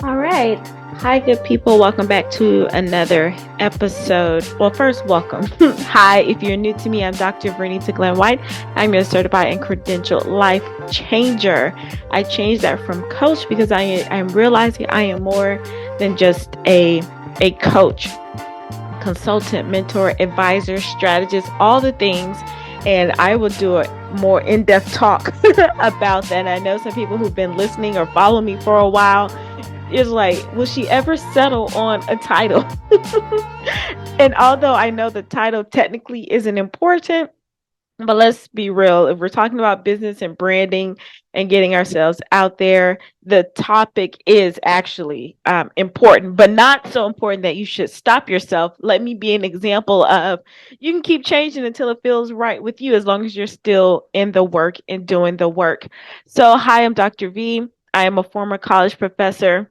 All right. Hi, good people. Welcome back to another episode. Well, first, welcome. Hi, if you're new to me, I'm Dr. Vernita Glenn White. I'm your certified and credentialed life changer. I changed that from coach because I'm realizing I am more than just a coach, consultant, mentor, advisor, strategist, all the things. And I will do a more in-depth talk about that. And I know some people who've been listening or following me for a while is like, will she ever settle on a title? And although I know the title technically isn't important, but let's be real. If we're talking about business and branding and getting ourselves out there, the topic is actually important, but not so important that you should stop yourself. Let me be an example of you can keep changing until it feels right with you as long as you're still in the work and doing the work. So, hi, I'm Dr. V. I am a former college professor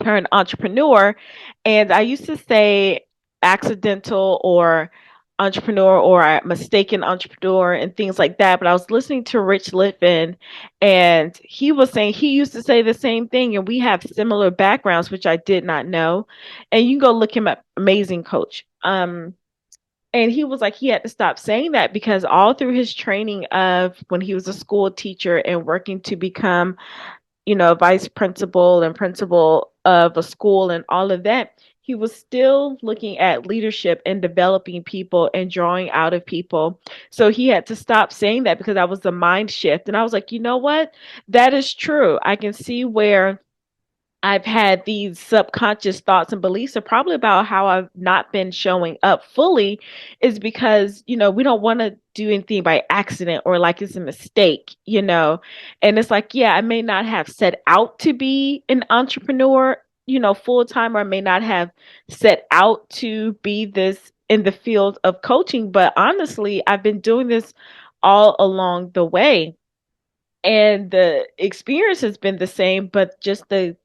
turned entrepreneur. And I used to say accidental or entrepreneur or a mistaken entrepreneur and things like that. But I was listening to Rich Litvin and he was saying he used to say the same thing. And we have similar backgrounds, which I did not know. And you can go look him up, amazing coach. And he was like, he had to stop saying that because all through his training of when he was a school teacher and working to become vice principal and principal of a school and all of that, he was still looking at leadership and developing people and drawing out of people. So he had to stop saying that because that was the mind shift. And I was like, you know what? That is true. I can see where I've had these subconscious thoughts and beliefs are probably about how I've not been showing up fully is because, we don't want to do anything by accident or like it's a mistake. And it's like, yeah, I may not have set out to be an entrepreneur, full time, or I may not have set out to be this in the field of coaching, but honestly, I've been doing this all along the way and the experience has been the same, but just the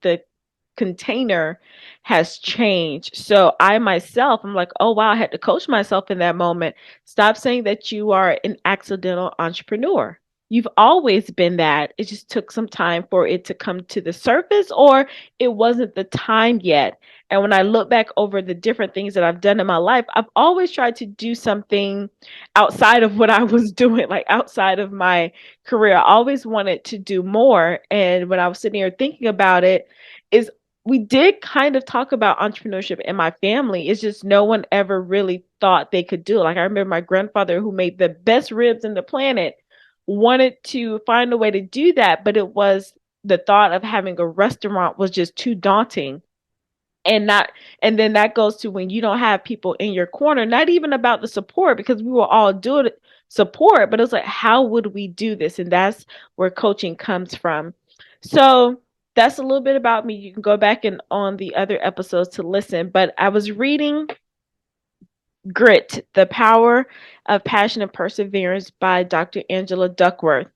container has changed. So I myself, I'm like, oh wow, I had to coach myself in that moment. Stop saying that you are an accidental entrepreneur. You've always been that. It just took some time for it to come to the surface, or it wasn't the time yet. And when I look back over the different things that I've done in my life, I've always tried to do something outside of what I was doing, like outside of my career. I always wanted to do more. And when I was sitting here thinking about it, is we did kind of talk about entrepreneurship in my family. It's just no one ever really thought they could do it. Like I remember my grandfather, who made the best ribs in the planet, wanted to find a way to do that, but it was the thought of having a restaurant was just too daunting. And then that goes to when you don't have people in your corner, not even about the support, because we were all doing support, but it's like, how would we do this? And that's where coaching comes from. So that's a little bit about me. You can go back and on the other episodes to listen. But I was reading Grit, The Power of Passion and Perseverance by Dr. Angela Duckworth.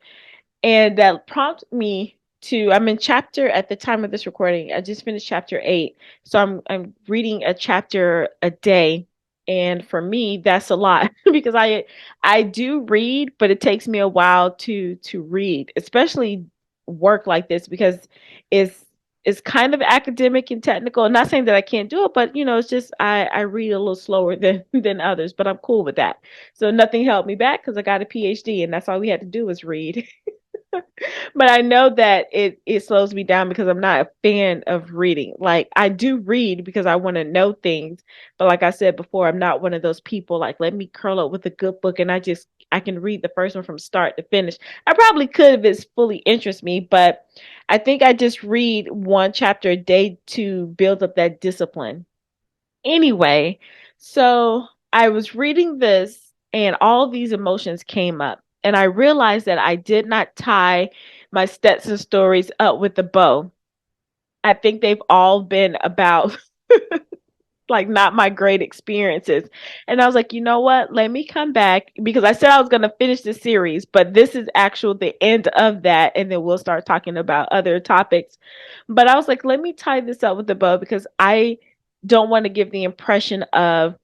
And that prompted me to, I'm in chapter at the time of this recording. I just finished chapter 8. So I'm reading a chapter a day. And for me, that's a lot because I do read, but it takes me a while to read, especially work like this because it's it's kind of academic and technical. I'm not saying that I can't do it, but it's just I read a little slower than others, but I'm cool with that. So nothing held me back because I got a PhD and that's all we had to do was read. But I know that it slows me down because I'm not a fan of reading. Like I do read because I want to know things, but like I said before, I'm not one of those people like let me curl up with a good book and I can read the first one from start to finish. I probably could if it's fully interests me, but I think I just read one chapter a day to build up that discipline. Anyway, so I was reading this and all these emotions came up. And I realized that I did not tie my Stetson stories up with a bow. I think they've all been about like not my great experiences. And I was like, you know what? Let me come back because I said I was going to finish the series, but this is actual the end of that and then we'll start talking about other topics. But I was like, let me tie this up with the bow because I don't want to give the impression of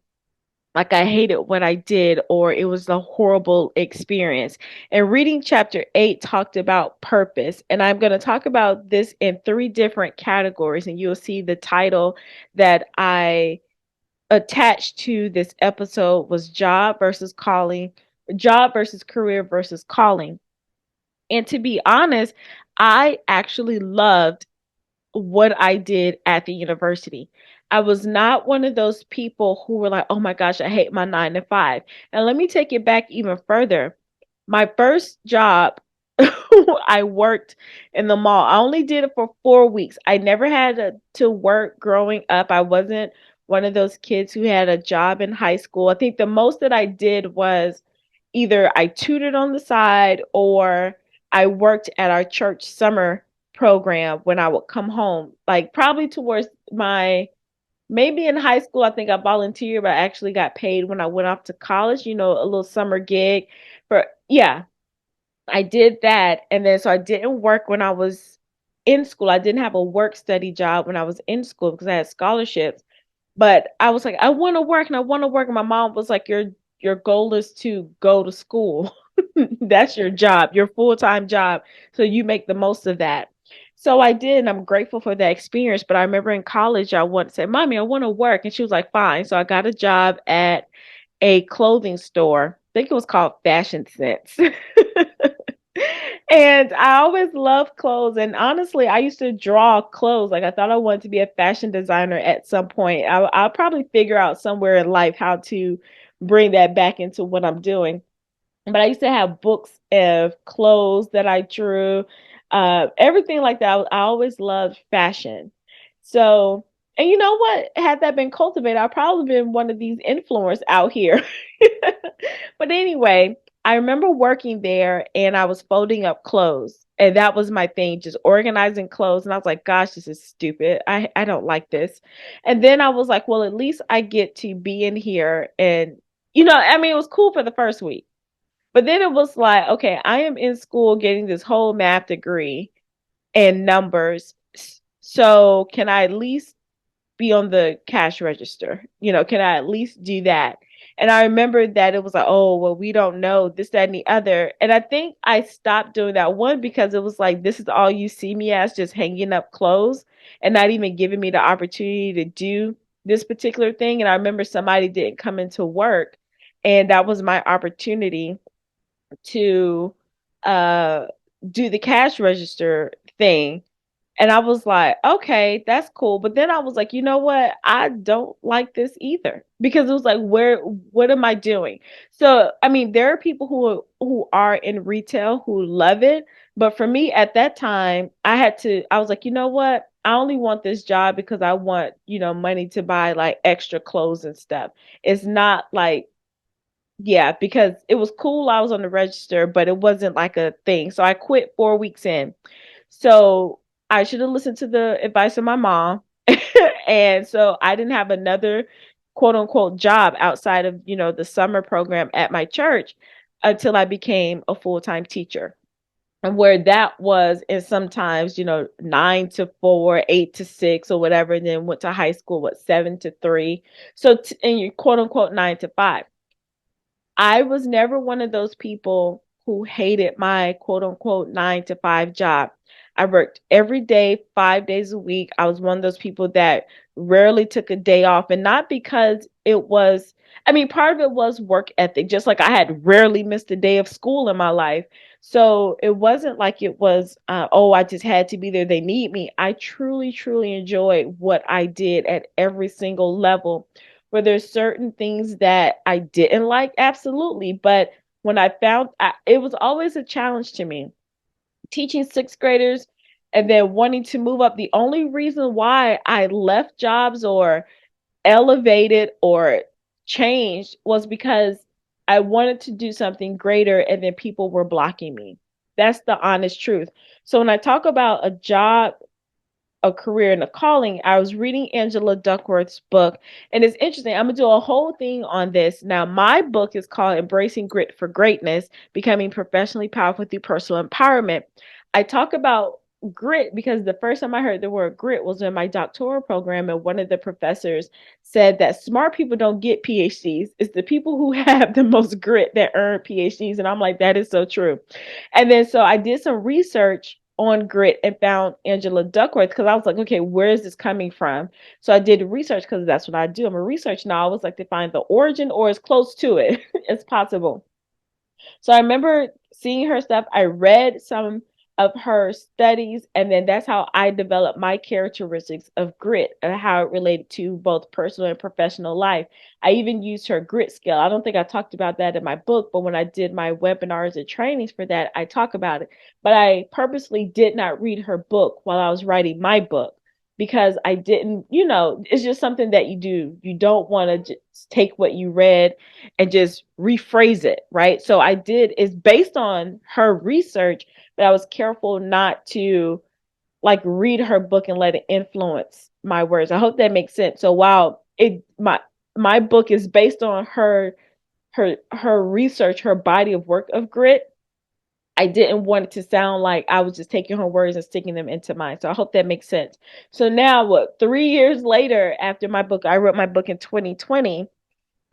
like I hated what I did or it was a horrible experience. And reading chapter 8 talked about purpose. And I'm going to talk about this in three different categories. And you'll see the title that I attached to this episode was job versus calling, job versus career versus calling. And to be honest, I actually loved what I did at the university. I was not one of those people who were like, oh my gosh, I hate my 9 to 5. And let me take it back even further. My first job, I worked in the mall. I only did it for 4 weeks. I never had to work growing up. I wasn't one of those kids who had a job in high school. I think the most that I did was either I tutored on the side or I worked at our church summer program when I would come home. Like probably towards my maybe in high school, I think I volunteered, but I actually got paid when I went off to college, a little summer gig for, yeah, I did that. And then so I didn't work when I was in school. I didn't have a work study job when I was in school because I had scholarships. But I was like, I want to work and I want to work. And my mom was like, your goal is to go to school. That's your job, your full-time job. So you make the most of that. So I did, and I'm grateful for that experience. But I remember in college, I wanted to say, Mommy, I want to work. And she was like, fine. So I got a job at a clothing store. I think it was called Fashion Sense. And I always loved clothes. And honestly, I used to draw clothes. Like I thought I wanted to be a fashion designer at some point. I'll probably figure out somewhere in life how to bring that back into what I'm doing. But I used to have books of clothes that I drew, everything like that. I always loved fashion. So, and you know what? Had that been cultivated, I'd probably been one of these influencers out here. But anyway, I remember working there and I was folding up clothes. And that was my thing, just organizing clothes. And I was like, gosh, this is stupid. I don't like this. And then I was like, well, at least I get to be in here. And, I mean, it was cool for the first week. But then it was like, okay, I am in school getting this whole math degree and numbers. So can I at least be on the cash register? Can I at least do that? And I remember that it was like, oh, well, we don't know this, that, and the other. And I think I stopped doing that one because it was like, this is all you see me as, just hanging up clothes and not even giving me the opportunity to do this particular thing. And I remember somebody didn't come into work, and that was my opportunity to uh do the cash register thing. And I was like, okay, that's cool. But then I was like, you know what? I don't like this either because it was like, what am I doing? So, I mean, there are people who are in retail who love it. But for me at that time, I was like, you know what? I only want this job because I want, money to buy like extra clothes and stuff. It's not like, yeah, because it was cool. I was on the register, but it wasn't like a thing. So I quit 4 weeks in. So I should have listened to the advice of my mom. And so I didn't have another quote unquote job outside of, the summer program at my church until I became a full-time teacher. And where that was, and sometimes, 9 to 4, 8 to 6, or whatever, and then went to high school, 7 to 3. So, and you quote unquote 9 to 5. I was never one of those people who hated my quote unquote 9 to 5 job. I worked every day, 5 days a week. I was one of those people that rarely took a day off. And not because it was, I mean, part of it was work ethic, just like I had rarely missed a day of school in my life. So it wasn't like it was, oh, I just had to be there. They need me. I truly, truly enjoyed what I did at every single level. Were there certain things that I didn't like? Absolutely. But when it was always a challenge to me. Teaching sixth graders and then wanting to move up. The only reason why I left jobs or elevated or changed was because I wanted to do something greater and then people were blocking me. That's the honest truth. So when I talk about a job, a career, and a calling, I was reading Angela Duckworth's book, and it's interesting. I'm gonna do a whole thing on this. Now, my book is called Embracing Grit for Greatness, Becoming Professionally Powerful Through Personal Empowerment. I talk about grit because the first time I heard the word grit was in my doctoral program, and one of the professors said that smart people don't get PhDs. It's the people who have the most grit that earn PhDs. And I'm like, that is so true. And then so I did some research on grit and found Angela Duckworth because I was like, okay, where is this coming from? So I did research because that's what I do. I'm a research novelist, like to find the origin or as close to it as possible. So I remember seeing her stuff. I read some of her studies, and then that's how I developed my characteristics of grit and how it related to both personal and professional life. I even used her grit scale. I don't think I talked about that in my book, but when I did my webinars and trainings for that, I talk about it. But I purposely did not read her book while I was writing my book because I didn't, it's just something that you do. You don't want to just take what you read and just rephrase it, right? So I did is based on her research, but I was careful not to like read her book and let it influence my words. I hope that makes sense. So while it my book is based on her research, her body of work of grit, I didn't want it to sound like I was just taking her words and sticking them into mine. So I hope that makes sense. So now, what, 3 years later, after my book, I wrote my book in 2020.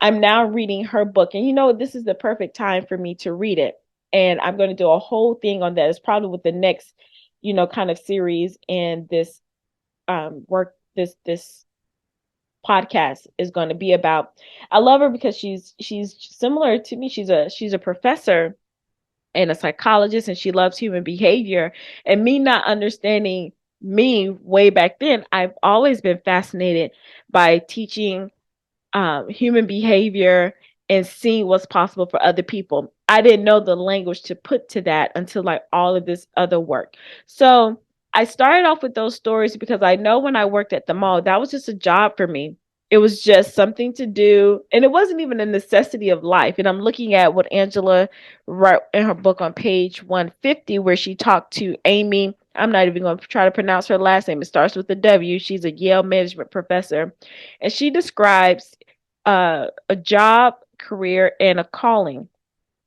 I'm now reading her book. And this is the perfect time for me to read it. And I'm going to do a whole thing on that. It's probably with the next, kind of series in this work, this podcast is going to be about. I love her because she's similar to me. She's a professor and a psychologist, and she loves human behavior. And me not understanding me way back then, I've always been fascinated by teaching human behavior and seeing what's possible for other people. I didn't know the language to put to that until like all of this other work. So I started off with those stories because I know when I worked at the mall, that was just a job for me. It was just something to do, and it wasn't even a necessity of life. And I'm looking at what Angela wrote in her book on page 150, where she talked to Amy. I'm not even going to try to pronounce her last name. It starts with a W. She's a Yale management professor. And she describes a job, career, and a calling.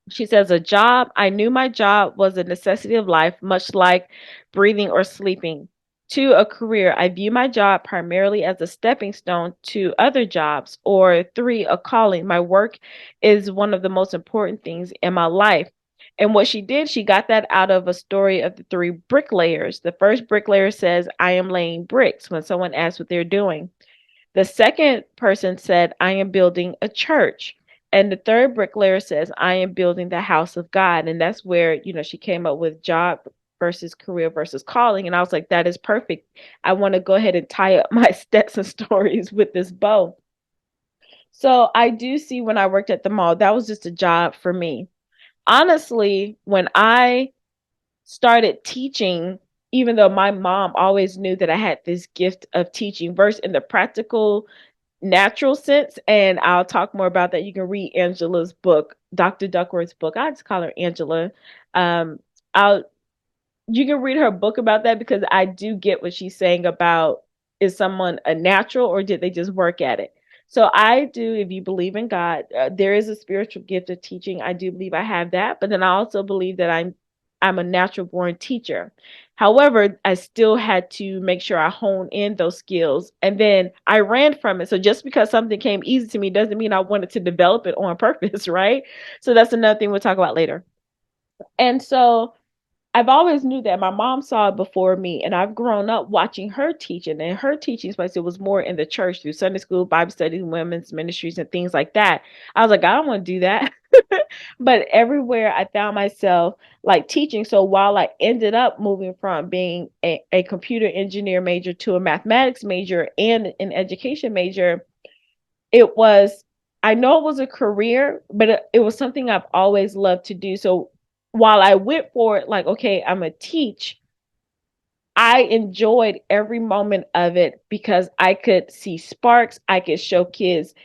She says, a job, I knew my job was a necessity of life, much like breathing or sleeping. Two, a career, I view my job primarily as a stepping stone to other jobs. Or three, a calling, my work is one of the most important things in my life. And what she did, she got that out of a story of the three bricklayers. The first bricklayer says, I am laying bricks when someone asks what they're doing. The second person said, I am building a church. And the third bricklayer says, I am building the house of God. And that's where, she came up with job versus career versus calling. And I was like, that is perfect. I want to go ahead and tie up my Stetson stories with this bow. So I do see when I worked at the mall, that was just a job for me. Honestly, when I started teaching, even though my mom always knew that I had this gift of teaching, verse in the practical natural sense. And I'll talk more about that. You can read Angela's book, Dr. Duckworth's book. I just call her Angela. Um, I'll you can read her book about that because I do get what she's saying about, is someone a natural or did they just work at it? So I do, if you believe in God, there is a spiritual gift of teaching. I do believe I have that, but then I also believe that I'm a natural born teacher. However, I still had to make sure I hone in those skills, and then I ran from it. So just because something came easy to me doesn't mean I wanted to develop it on purpose, right? So that's another thing we'll talk about later. And so I've always knew that my mom saw it before me, and I've grown up watching her teaching. And her teaching space, it was more in the church through Sunday school, Bible studies, women's ministries, and things like that. I was like, I don't want to do that. But everywhere I found myself like teaching. So while I ended up moving from being a computer engineer major to a mathematics major and an education major, it was, I know it was a career, but it was something I've always loved to do. So while I went for it, like, okay, I'm a teach, I enjoyed every moment of it because I could see sparks. I could show kids,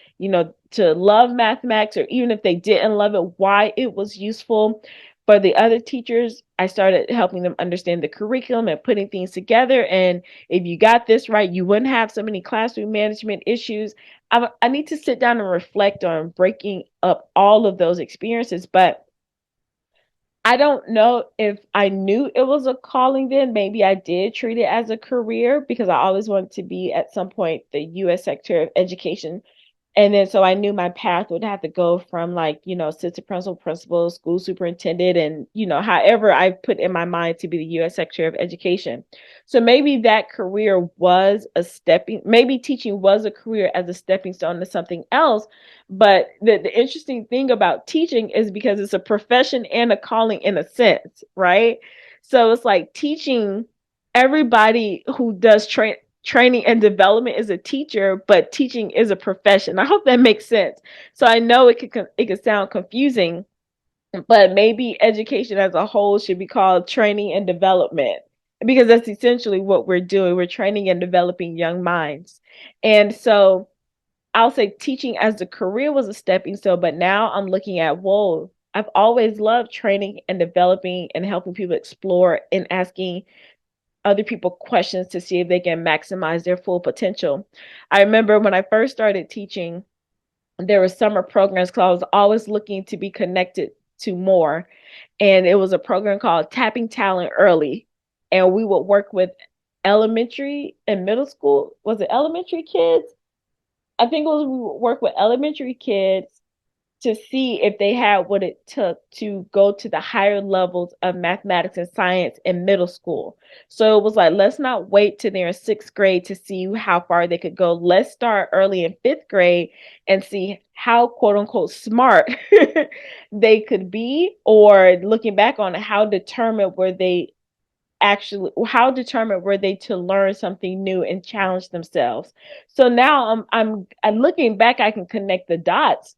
to love mathematics, or even if they didn't love it, why it was useful. For the other teachers, I started helping them understand the curriculum and putting things together. And if you got this right, you wouldn't have so many classroom management issues. I need to sit down and reflect on breaking up all of those experiences. But I don't know if I knew it was a calling then. Maybe I did treat it as a career because I always wanted to be at some point the US Secretary of Education. And then so I knew my path would have to go from like, assistant principal, school superintendent, and however I put in my mind to be the US Secretary of Education. So maybe that career was maybe teaching was a career as a stepping stone to something else. But the interesting thing about teaching is because it's a profession and a calling in a sense, right? So it's like teaching, everybody who does training and development is a teacher, but teaching is a profession. I hope that makes sense. So I know it could sound confusing, but maybe education as a whole should be called training and development because that's essentially what we're doing. We're training and developing young minds. And so I'll say teaching as a career was a stepping stone, but now I'm looking at, whoa, I've always loved training and developing and helping people explore and asking other people questions to see if they can maximize their full potential. I remember when I first started teaching, there were summer programs because I was always looking to be connected to more. And it was a program called Tapping Talent Early. And we would work with elementary and middle school. Was it elementary kids? I think it was we would work with elementary kids to see if they had what it took to go to the higher levels of mathematics and science in middle school. So it was like, let's not wait till they're in sixth grade to see how far they could go. Let's start early in fifth grade and see how quote unquote smart they could be, or looking back on it, how determined were they to learn something new and challenge themselves. So now I'm looking back, I can connect the dots.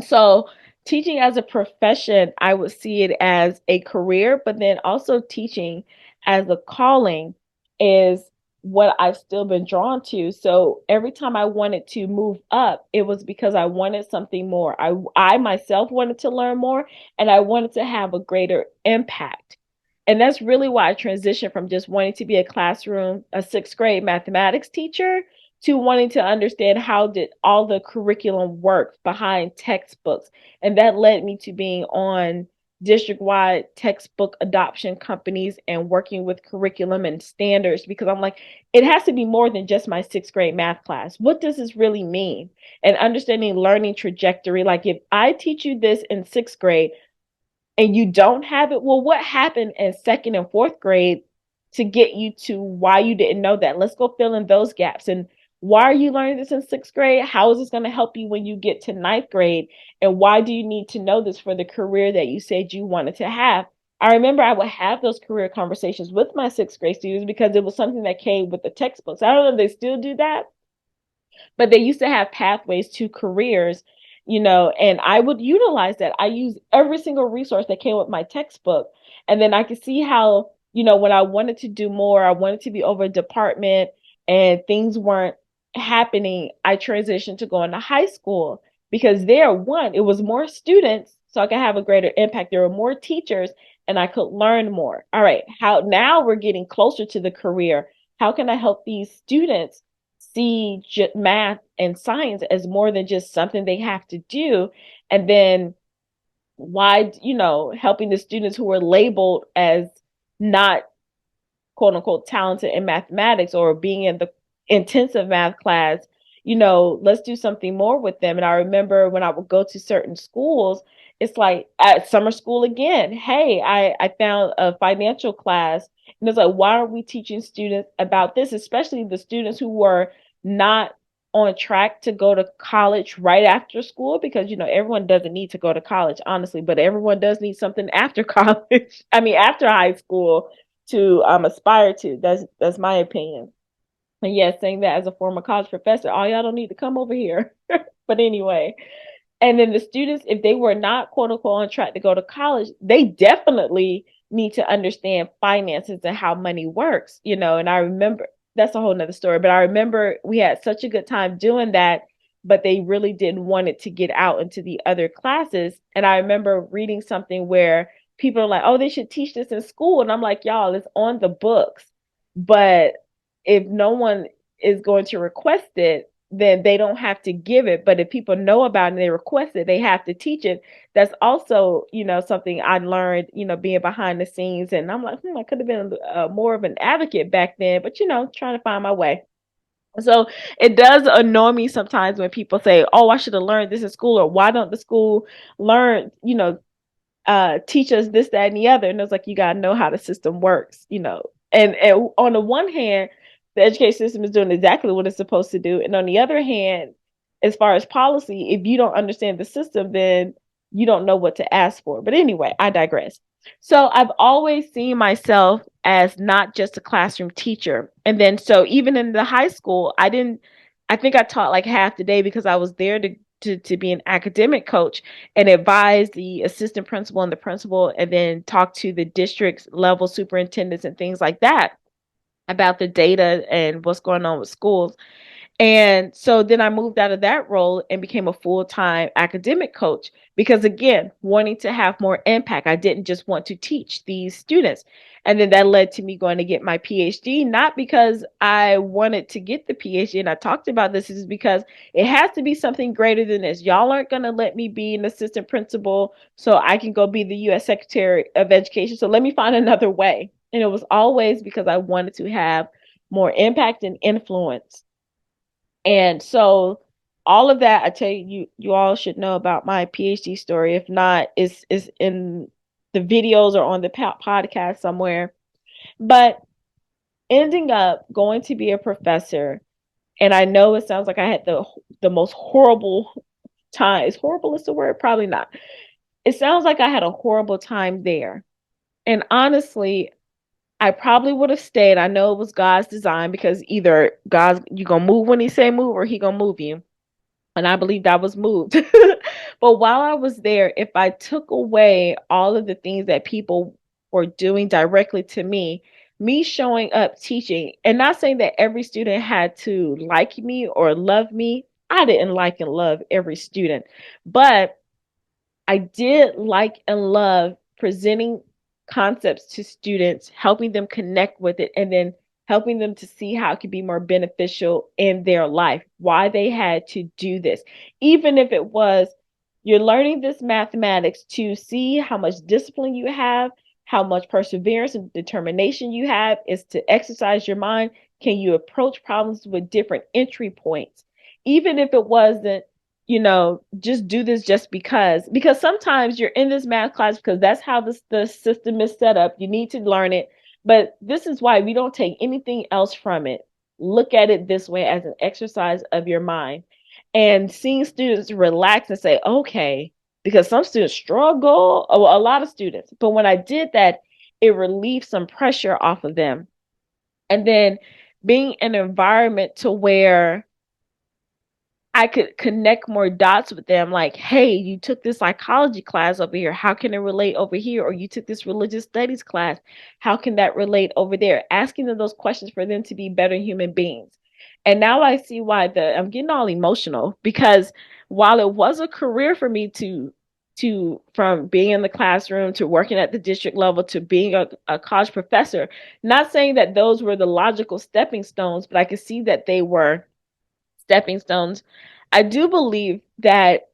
So, teaching as a profession, I would see it as a career, but then also teaching as a calling is what I've still been drawn to. So, every time I wanted to move up, it was because I wanted something more. I myself wanted to learn more and I wanted to have a greater impact. And that's really why I transitioned from just wanting to be a sixth grade mathematics teacher to wanting to understand how did all the curriculum work behind textbooks. And that led me to being on district-wide textbook adoption companies and working with curriculum and standards because I'm like, it has to be more than just my sixth grade math class. What does this really mean? And understanding learning trajectory. Like if I teach you this in sixth grade, and you don't have it, well, what happened in second and fourth grade to get you to why you didn't know that? Let's go fill in those gaps. And why are you learning this in sixth grade? How is this going to help you when you get to ninth grade? And why do you need to know this for the career that you said you wanted to have? I remember I would have those career conversations with my sixth grade students because it was something that came with the textbooks. I don't know if they still do that, but they used to have pathways to careers, and I would utilize that. I use every single resource that came with my textbook. And then I could see how, when I wanted to do more, I wanted to be over a department and things weren't happening, I transitioned to going to high school because it was more students, so I could have a greater impact. There were more teachers and I could learn more. All right, how now we're getting closer to the career. How can I help these students see math and science as more than just something they have to do? And then why, helping the students who are labeled as not quote unquote talented in mathematics or being in the intensive math class, let's do something more with them. And I remember when I would go to certain schools, it's like at summer school again, hey, I found a financial class. And it's like, why aren't we teaching students about this, especially the students who were not on track to go to college right after school? Because, everyone doesn't need to go to college, honestly, but everyone does need something after college. I mean, after high school to aspire to. That's my opinion. And yes, saying that as a former college professor, all y'all don't need to come over here. But anyway, and then the students, if they were not quote unquote on track to go to college, they definitely need to understand finances and how money works, And I remember that's a whole nother story, but I remember we had such a good time doing that, but they really didn't want it to get out into the other classes. And I remember reading something where people are like, oh, they should teach this in school. And I'm like, y'all, it's on the books. But if no one is going to request it, then they don't have to give it. But if people know about it and they request it, they have to teach it. That's also, something I learned, being behind the scenes. And I'm like, I could have been more of an advocate back then, but, trying to find my way. So it does annoy me sometimes when people say, "Oh, I should have learned this in school," or "Why don't the school learn, teach us this, that, and the other?" And it's like, you gotta know how the system works. And on the one hand, the education system is doing exactly what it's supposed to do, and on the other hand, as far as policy, if you don't understand the system, then you don't know what to ask for. But anyway, I digress. So I've always seen myself as not just a classroom teacher. And then so even in the high school, I think I taught like half the day because I was there to be an academic coach and advise the assistant principal and the principal, and then talk to the district's level superintendents and things like that about the data and what's going on with schools. And so then I moved out of that role and became a full-time academic coach because, again, wanting to have more impact. I didn't just want to teach these students. And then that led to me going to get my PhD, not because I wanted to get the PhD. And I talked about this is because it has to be something greater than this. Y'all aren't going to let me be an assistant principal so I can go be the U.S. Secretary of Education. So let me find another way. And it was always because I wanted to have more impact and influence. And so all of that, I tell you, you all should know about my PhD story. If not, it's in the videos or on the podcast somewhere. But ending up going to be a professor, and I know it sounds like I had the most horrible time. Is horrible is the word? Probably not. It sounds like I had a horrible time there. And honestly, I probably would have stayed. I know it was God's design because either God's you gonna move when he say move or he gonna move you. And I believed I was moved. But while I was there, if I took away all of the things that people were doing directly to me showing up teaching, and not saying that every student had to like me or love me. I didn't like and love every student, but I did like and love presenting concepts to students, helping them connect with it, and then helping them to see how it could be more beneficial in their life, why they had to do this. Even if it was you're learning this mathematics to see how much discipline you have, how much perseverance and determination you have, is to exercise your mind. Can you approach problems with different entry points? Even if it wasn't just do this just because sometimes you're in this math class because that's how the system is set up. You need to learn it. But this is why we don't take anything else from it. Look at it this way as an exercise of your mind. And seeing students relax and say, okay, because some students struggle, a lot of students. But when I did that, it relieved some pressure off of them. And then being an environment to where I could connect more dots with them, like, hey, you took this psychology class over here. How can it relate over here? Or you took this religious studies class. How can that relate over there? Asking them those questions for them to be better human beings. And now I see why I'm getting all emotional because while it was a career for me to from being in the classroom to working at the district level to being a college professor, not saying that those were the logical stepping stones, but I could see that they were stepping stones. I do believe that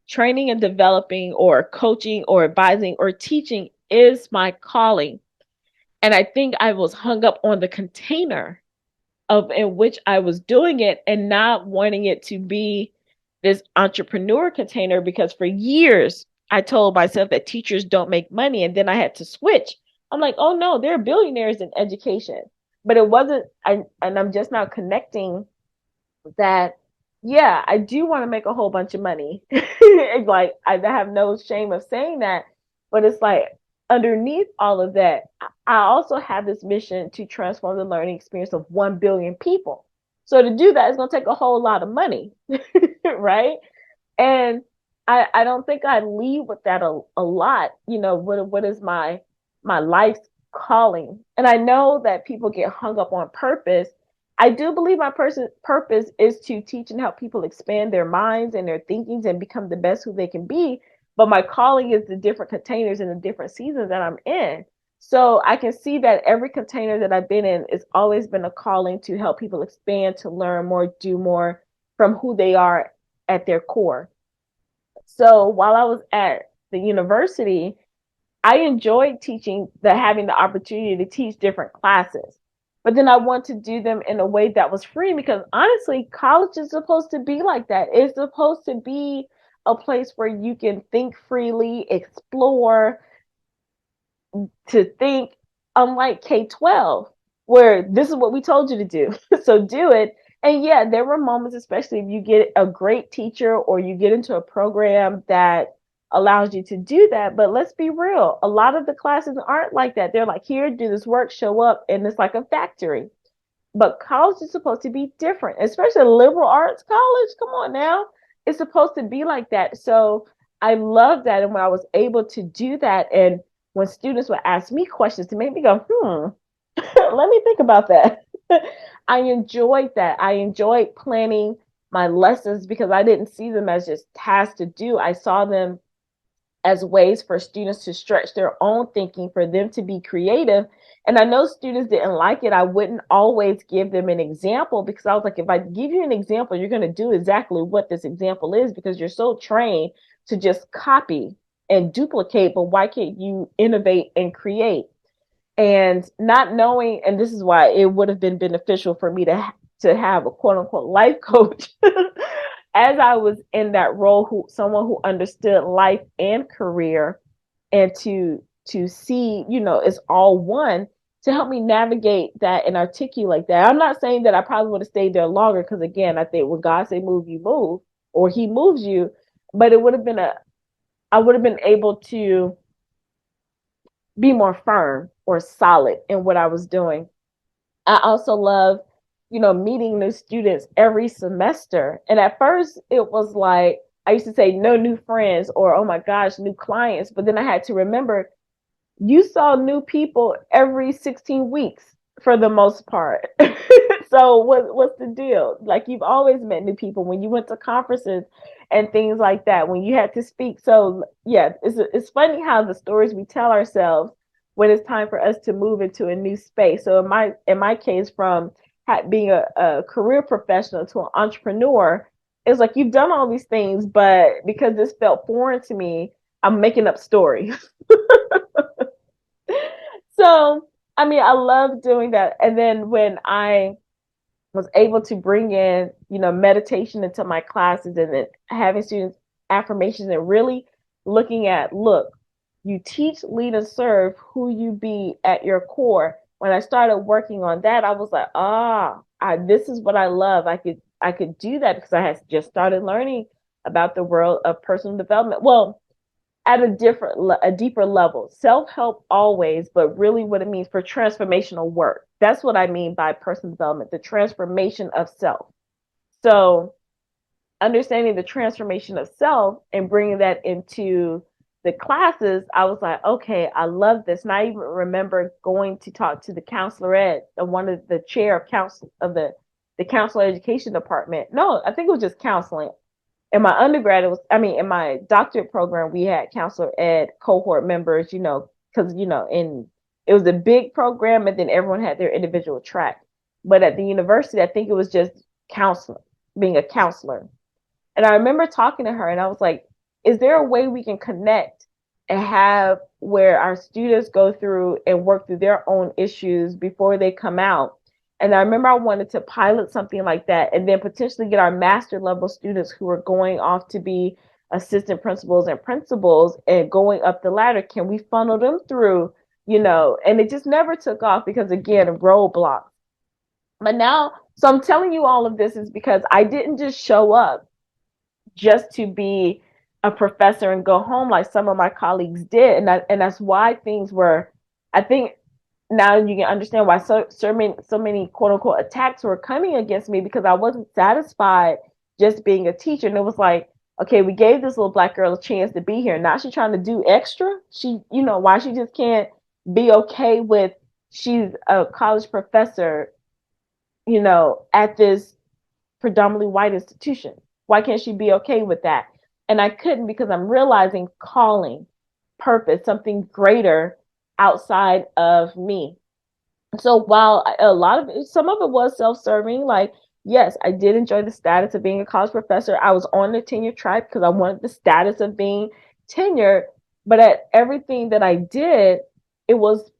training and developing or coaching or advising or teaching is my calling. And I think I was hung up on the container of in which I was doing it and not wanting it to be this entrepreneur container because for years I told myself that teachers don't make money and then I had to switch. I'm like, "Oh no, there are billionaires in education." But it wasn't and I'm just now connecting that yeah, I do want to make a whole bunch of money. It's like I have no shame of saying that, but it's like underneath all of that, I also have this mission to transform the learning experience of 1 billion people. So to do that, it's going to take a whole lot of money, right? And I don't think I lead with that a lot. What is my life's calling? And I know that people get hung up on purpose. I do believe my purpose is to teach and help people expand their minds and their thinkings and become the best who they can be. But my calling is the different containers and the different seasons that I'm in. So I can see that every container that I've been in, it's always been a calling to help people expand, to learn more, do more, from who they are at their core. So while I was at the university, I enjoyed having the opportunity to teach different classes. But then I want to do them in a way that was free because honestly, college is supposed to be like that. It's supposed to be a place where you can think freely, explore, to think, unlike K-12, where this is what we told you to do. So do it. And yeah, there were moments, especially if you get a great teacher or you get into a program that allows you to do that. But let's be real, a lot of the classes aren't like that. They're like, here, do this work, show up, and it's like a factory. But college is supposed to be different, especially a liberal arts college. Come on now. It's supposed to be like that. So I love that. And when I was able to do that, and when students would ask me questions to make me go, let me think about that. I enjoyed that. I enjoyed planning my lessons because I didn't see them as just tasks to do. I saw them as ways for students to stretch their own thinking, for them to be creative. And I know students didn't like it. I wouldn't always give them an example because I was like, if I give you an example, you're going to do exactly what this example is because you're so trained to just copy and duplicate. But why can't you innovate and create? And not knowing, and this is why it would have been beneficial for me to have a quote unquote life coach as I was in that role, someone who understood life and career, and to see, it's all one, to help me navigate that and articulate that. I'm not saying that I probably would have stayed there longer because again, I think when God say move, you move, or He moves you, but it would have been I would have been able to be more firm or solid in what I was doing. I also love, meeting new students every semester. And at first it was like, I used to say no new friends or, oh my gosh, new clients. But then I had to remember you saw new people every 16 weeks for the most part. So what's the deal? Like you've always met new people when you went to conferences and things like that, when you had to speak. So yeah, it's funny how the stories we tell ourselves when it's time for us to move into a new space. So in my case, from being a career professional to an entrepreneur, it's like you've done all these things, but because this felt foreign to me, I'm making up stories. So, I mean, I love doing that. And then when I was able to bring in, meditation into my classes and then having students affirmations and really looking at, look, you teach, lead, and serve who you be at your core. When I started working on that, I was like, this is what I love. I could do that because I had just started learning about the world of personal development. Well, at a deeper level. Self-help always, but really what it means for transformational work. That's what I mean by personal development, the transformation of self. So understanding the transformation of self and bringing that into the classes, I was like, okay, I love this. And I even remember going to talk to the counselor ed, one of the chair of counsel of the counselor education department. No, I think it was just counseling. In my undergrad, in my doctorate program, we had counselor ed cohort members, because, and it was a big program and then everyone had their individual track. But at the university, I think it was just counseling, being a counselor. And I remember talking to her and I was like, is there a way we can connect and have where our students go through and work through their own issues before they come out? And I remember I wanted to pilot something like that and then potentially get our master level students who are going off to be assistant principals and principals and going up the ladder. Can we funnel them through, and it just never took off because again, roadblocks. But now, so I'm telling you all of this is because I didn't just show up just to be a professor and go home like some of my colleagues did. And that's why things were, I think now you can understand why so many quote unquote attacks were coming against me because I wasn't satisfied just being a teacher. And it was like, okay, we gave this little black girl a chance to be here. Now she's trying to do extra. Why she just can't be okay with she's a college professor, at this predominantly white institution. Why can't she be okay with that? And I couldn't because I'm realizing calling, purpose, something greater outside of me. So while some of it was self-serving, like, yes, I did enjoy the status of being a college professor. I was on the tenure track because I wanted the status of being tenured. But at everything that I did, it was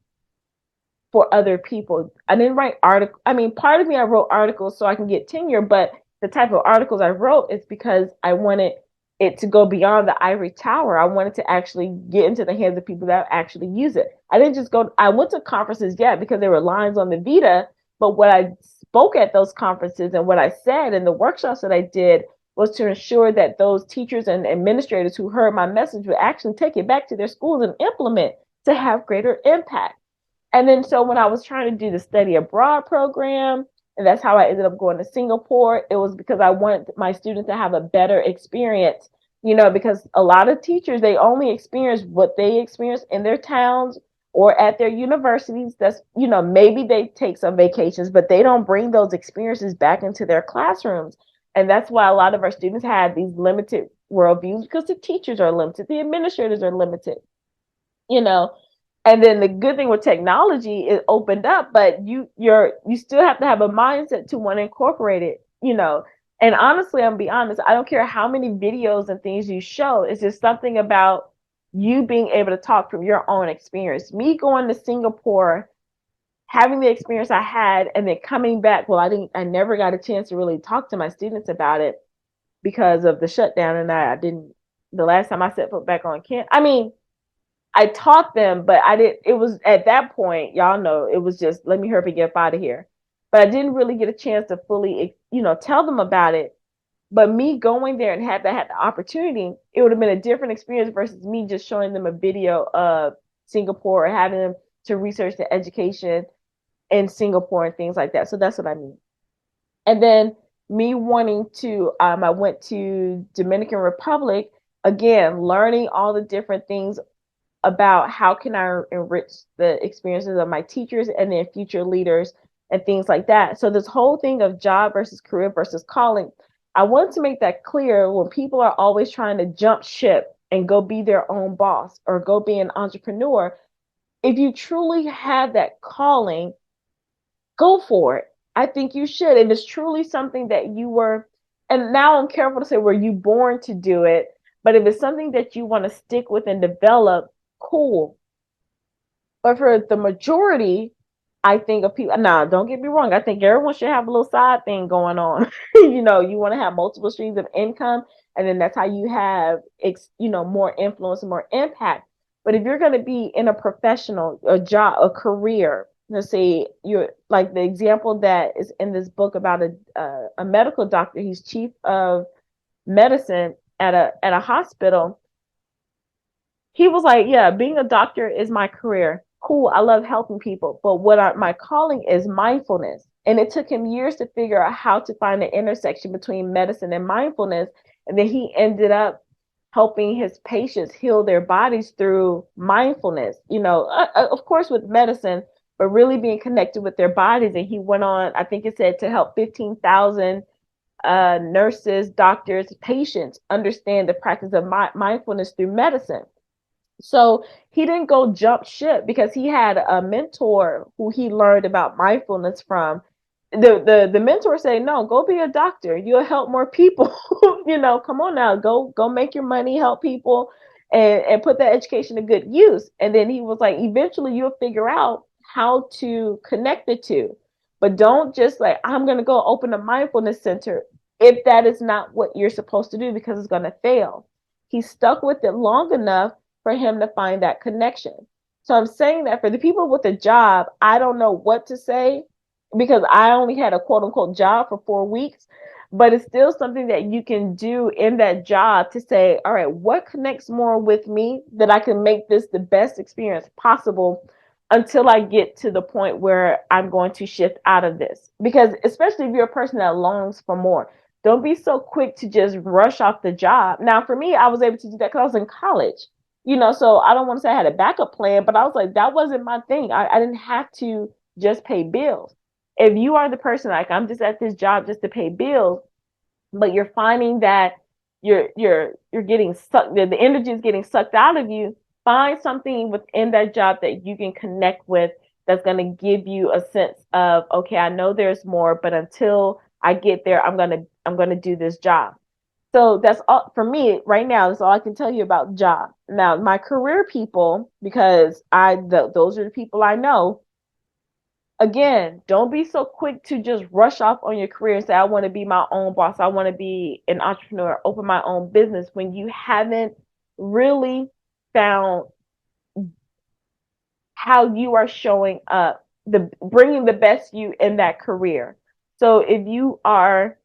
for other people. I didn't write articles. I mean, part of me, I wrote articles so I can get tenure, but the type of articles I wrote is because I wanted it to go beyond the ivory tower. I wanted to actually get into the hands of people that actually use it. I didn't just go, I went to conferences, yeah, because there were lines on the Vita, but what I spoke at those conferences and what I said in the workshops that I did was to ensure that those teachers and administrators who heard my message would actually take it back to their schools and implement to have greater impact. And then so when I was trying to do the study abroad program, and that's how I ended up going to Singapore, it was because I wanted my students to have a better experience, because a lot of teachers, they only experience what they experience in their towns or at their universities. That's, maybe they take some vacations, but they don't bring those experiences back into their classrooms. And that's why a lot of our students had these limited worldviews because the teachers are limited, the administrators are limited, you know and then the good thing with technology, it opened up, but you still have to have a mindset to want to incorporate it. And honestly, I'm gonna be honest, I don't care how many videos and things you show, it's just something about you being able to talk from your own experience. Me going to Singapore, having the experience I had, and then coming back, well, I never got a chance to really talk to my students about it because of the shutdown, and I didn't. The last time I set foot back on campus, I mean, I taught them, but I didn't. It was at that point, y'all know, it was just let me hurry up and get out of here. But I didn't really get a chance to fully, tell them about it. But me going there and had the opportunity, it would have been a different experience versus me just showing them a video of Singapore or having them to research the education in Singapore and things like that. So that's what I mean. And then me wanting to, I went to Dominican Republic again, learning all the different things about how can I enrich the experiences of my teachers and then future leaders and things like that. So this whole thing of job versus career versus calling, I want to make that clear when people are always trying to jump ship and go be their own boss or go be an entrepreneur. If you truly have that calling, go for it. I think you should. And it's truly something that you were, and now I'm careful to say, were you born to do it? But if it's something that you want to stick with and develop, cool. But for the majority, I think of people, now don't get me wrong, I think everyone should have a little side thing going on. You want to have multiple streams of income, and then that's how you have, more influence and more impact. But if you're going to be in a professional, a job, a career, let's say you're like the example that is in this book about a medical doctor, he's chief of medicine at a hospital. He was like, yeah, being a doctor is my career. Cool. I love helping people. But my calling is mindfulness. And it took him years to figure out how to find the intersection between medicine and mindfulness. And then he ended up helping his patients heal their bodies through mindfulness, of course, with medicine, but really being connected with their bodies. And he went on, I think it said, to help 15,000 nurses, doctors, patients understand the practice of mindfulness through medicine. So he didn't go jump ship because he had a mentor who he learned about mindfulness from. The mentor said, no, go be a doctor. You'll help more people. Come on now, go make your money, help people, and put that education to good use. And then he was like, eventually you'll figure out how to connect the two. But don't just like, I'm gonna go open a mindfulness center if that is not what you're supposed to do, because it's gonna fail. He stuck with it long enough for him to find that connection. So I'm saying that for the people with a job, I don't know what to say because I only had a quote unquote job for 4 weeks, but it's still something that you can do in that job to say, all right, what connects more with me that I can make this the best experience possible until I get to the point where I'm going to shift out of this. Because especially if you're a person that longs for more, don't be so quick to just rush off the job. Now, for me, I was able to do that because I was in college. So I don't want to say I had a backup plan, but I was like, that wasn't my thing. I didn't have to just pay bills. If you are the person like, I'm just at this job just to pay bills, but you're finding that you're getting sucked, the energy is getting sucked out of you, find something within that job that you can connect with that's going to give you a sense of, okay, I know there's more, but until I get there, I'm gonna do this job. So that's all for me right now. That's all I can tell you about job. Now, my career people, because those are the people I know. Again, don't be so quick to just rush off on your career and say, I want to be my own boss. I want to be an entrepreneur, open my own business when you haven't really found how you are showing up, the bringing the best you in that career. So if you are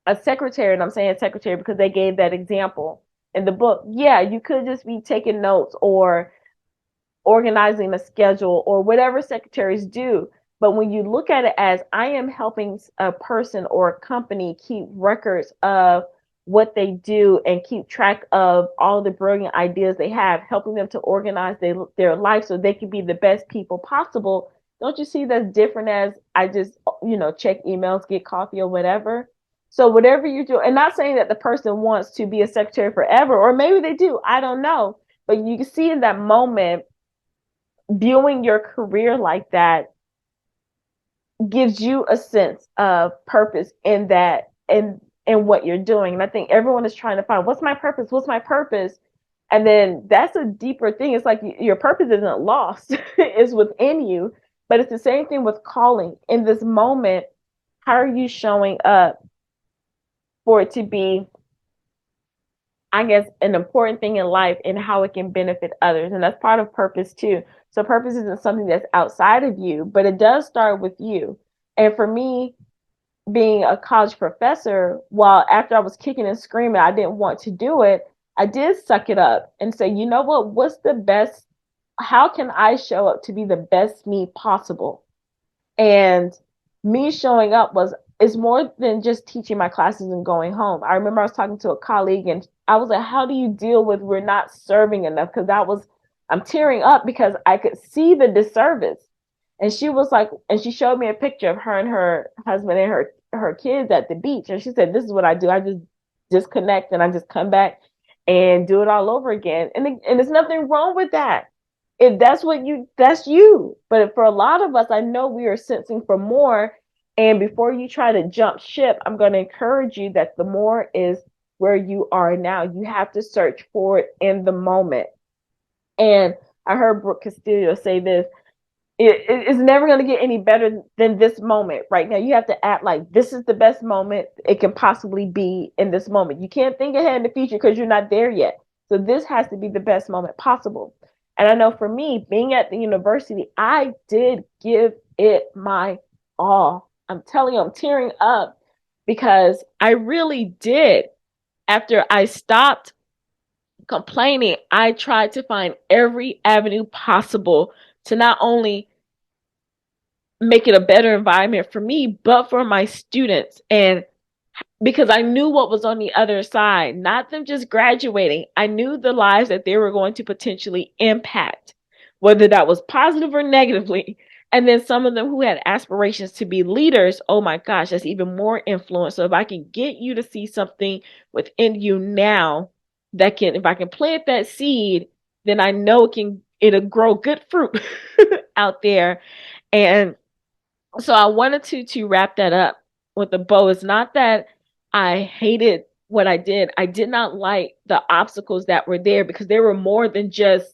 a secretary, and I'm saying secretary because they gave that example in the book, yeah, you could just be taking notes or organizing a schedule or whatever secretaries do. But when you look at it as I am helping a person or a company keep records of what they do and keep track of all the brilliant ideas they have, helping them to organize their life so they can be the best people possible. Don't you see that's different as I just, check emails, get coffee or whatever? So whatever you do, and not saying that the person wants to be a secretary forever, or maybe they do, I don't know. But you can see in that moment viewing your career like that gives you a sense of purpose in that in what you're doing. And I think everyone is trying to find what's my purpose? What's my purpose? And then that's a deeper thing. It's like your purpose isn't lost, it's within you. But it's the same thing with calling. In this moment, how are you showing up for it to be, I guess, an important thing in life and how it can benefit others? And that's part of purpose too. So purpose isn't something that's outside of you, but it does start with you. And for me, being a college professor, while after I was kicking and screaming, I didn't want to do it, I did suck it up and say, you know what? What's the best? How can I show up to be the best me possible? And me showing up was is more than just teaching my classes and going home. I remember I was talking to a colleague and I was like, how do you deal with we're not serving enough? Because I'm tearing up because I could see the disservice. And she was like, and she showed me a picture of her and her husband and her kids at the beach. And she said, this is what I do. I just disconnect and I just come back and do it all over again. And there's nothing wrong with that. If that's you. But for a lot of us, I know we are sensing for more. And before you try to jump ship, I'm going to encourage you that the more is where you are now. You have to search for it in the moment. And I heard Brooke Castillo say this, it's never going to get any better than this moment right now. You have to act like this is the best moment it can possibly be in this moment. You can't think ahead in the future because you're not there yet. So this has to be the best moment possible. And I know for me, being at the university, I did give it my all. I'm telling you, I'm tearing up because I really did. After I stopped complaining, I tried to find every avenue possible to not only make it a better environment for me, but for my students. And because I knew what was on the other side, not them just graduating, I knew the lives that they were going to potentially impact, whether that was positive or negatively. And then some of them who had aspirations to be leaders, oh my gosh, that's even more influence. So if I can get you to see something within you now that can, if I can plant that seed, then I know it'll grow good fruit out there. And so I wanted to wrap that up with a bow. It's not that I hated what I did. I did not like the obstacles that were there because there were more than just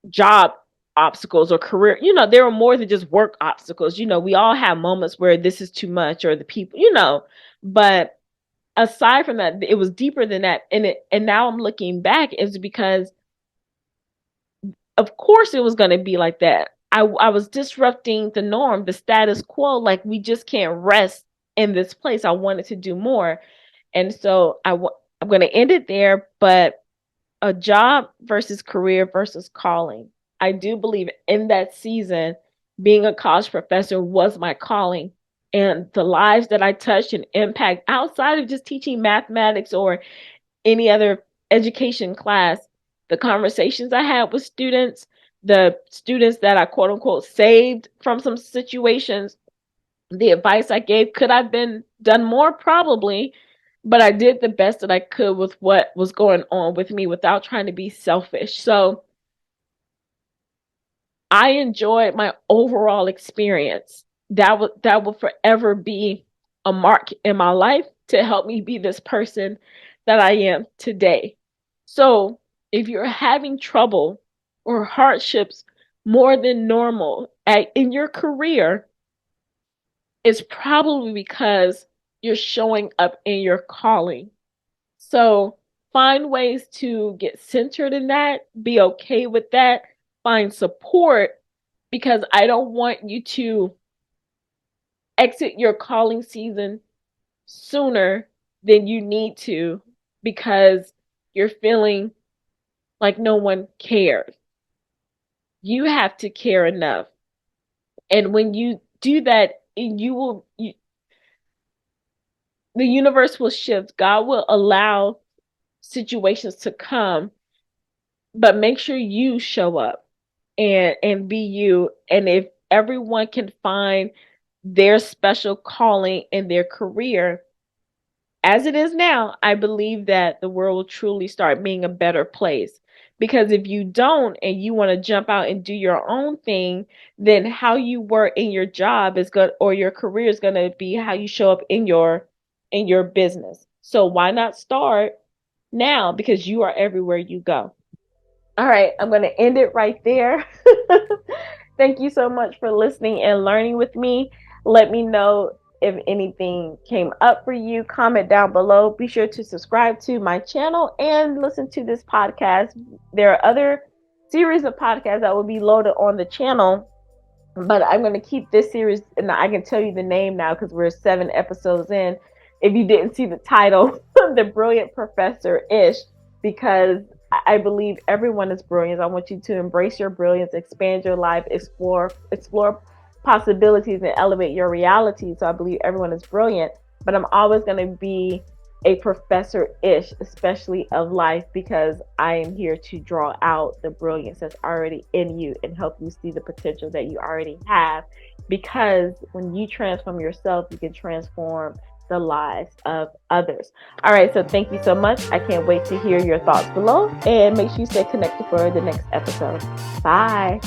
job obstacles or career. There were more than just work obstacles. We all have moments where this is too much or the people, but aside from that, it was deeper than that. And now I'm looking back is because of course it was going to be like that. I was disrupting the norm, the status quo. Like we just can't rest in this place. I wanted to do more. And so I'm going to end it there, but a job versus career versus calling. I do believe in that season, being a college professor was my calling. And the lives that I touched and impact outside of just teaching mathematics or any other education class, the conversations I had with students, the students that I quote unquote saved from some situations, the advice I gave, could have been done more? Probably, but I did the best that I could with what was going on with me without trying to be selfish. So I enjoyed my overall experience. That will forever be a mark in my life to help me be this person that I am today. So if you're having trouble or hardships more than normal in your career, it's probably because you're showing up in your calling. So find ways to get centered in that, be okay with that, find support, because I don't want you to exit your calling season sooner than you need to because you're feeling like no one cares. You have to care enough. And when you do that, the universe will shift. God will allow situations to come, but make sure you show up and be you. And if everyone can find their special calling in their career, as it is now, I believe that the world will truly start being a better place. Because if you don't and you want to jump out and do your own thing, then how you work in your job is good, or your career is going to be how you show up in your business. So why not start now, because you are everywhere you go. All right, I'm going to end it right there. Thank you so much for listening and learning with me. Let me know if anything came up for you. Comment down below. Be sure to subscribe to my channel and listen to this podcast. There are other series of podcasts that will be loaded on the channel, but I'm going to keep this series, and I can tell you the name now because we're 7 episodes in. If you didn't see the title, The Brilliant Professor-ish, because I believe everyone is brilliant. I want you to embrace your brilliance, expand your life, explore possibilities, and elevate your reality. So I believe everyone is brilliant, but I'm always going to be a professor-ish, especially of life, because I am here to draw out the brilliance that's already in you and help you see the potential that you already have. Because when you transform yourself, you can transform the lives of others. All right, so thank you so much. I can't wait to hear your thoughts below, and make sure you stay connected for the next episode. Bye.